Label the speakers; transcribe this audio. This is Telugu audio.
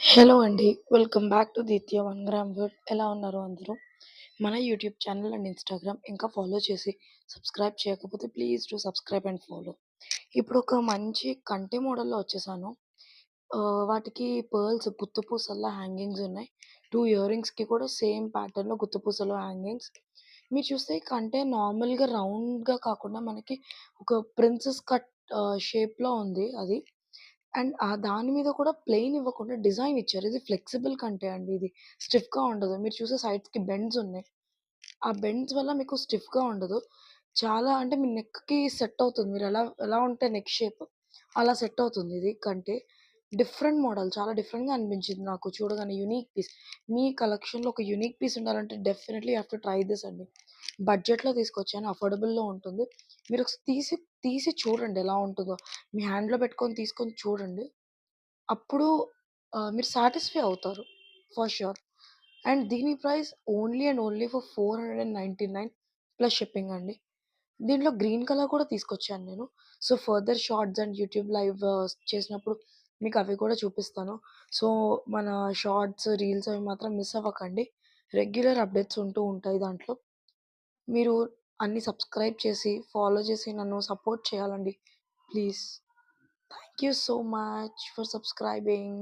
Speaker 1: హలో అండి. వెల్కమ్ బ్యాక్ టు 'దీత్య 1 గ్రామ్ వర్డ్' ఎలా ఉన్నారు అందరూ? మన యూట్యూబ్ ఛానల్ అండ్ ఇన్‌స్టాగ్రామ్ ఇంకా ఫాలో చేసి సబ్స్క్రైబ్ చేయకపోతే please do subscribe and follow. ఇప్పుడు ఒక మంచి కంటె మోడల్‌లో వచ్చేసాను. వాటికి పర్ల్స్ గుత్త పూసల్లా హ్యాంగింగ్స్ ఉన్నాయి. 2 ఇయర్ రింగ్స్‌కి కూడా సేమ్ ప్యాటర్న్‌లో గుత్త పూసలు హ్యాంగింగ్స్. మీరు చూస్తే కంటె నార్మల్‌గా రౌండ్‌గా కాకుండా మనకి ఒక ప్రిన్సెస్ కట్ షేప్‌లో ఉంది అది. అండ్ దాని మీద కూడా ప్లెయిన్ ఇవ్వకుండా డిజైన్ ఇచ్చారు. ఇది ఫ్లెక్సిబుల్ కంటే అండి ఇది. స్టిఫ్‌గా ఉండదు. మీరు చూసే సైడ్స్‌కి బెండ్స్ ఉన్నాయి. ఆ బెండ్స్ వల్ల మీకు స్టిఫ్‌గా ఉండదు. చాలా అంటే మీ నెక్‌కి సెట్ అవుతుంది. మీరు ఎలా ఎలా ఉంటే నెక్ షేప్ అలా సెట్ అవుతుంది ఇది కంటే. డిఫరెంట్ మోడల్ చాలా డిఫరెంట్‌గా అనిపించింది నాకు చూడగానే యూనిక్ పీస్. మీ కలెక్షన్‌లో ఒక యూనిక్ పీస్ ఉండాలంటే definitely you have to try this అండి. బడ్జెట్‌లో తీసుకొచ్చాను. అఫోర్డబుల్‌లో ఉంటుంది. మీరొకసారి తీసి చూడండి ఎలా ఉంటదో. మీ హ్యాండ్‌లో పెట్టుకొని తీసుకొని చూడండి. అప్పుడు మీరు సాటిస్ఫై అవుతారు. For sure. అండ్ దీని price only and only for 499 plus shipping అండి. దీంట్లో గ్రీన్ కలర్ కూడా తీసుకొచ్చాను నేను. So, further shorts and YouTube live చేసినప్పుడు మీకు అవి కూడా చూపిస్తాను. సో, మన షార్ట్స్, రీల్స్ అవి మాత్రం మిస్ అవ్వకండి. రెగ్యులర్ అప్డేట్స్ ఉంటూ ఉంటాయి దాంట్లో. మీరు అన్ని సబ్స్క్రైబ్ చేసి, ఫాలో చేసి నన్ను సపోర్ట్ చేయాలండి. Please. Thank you so much for subscribing.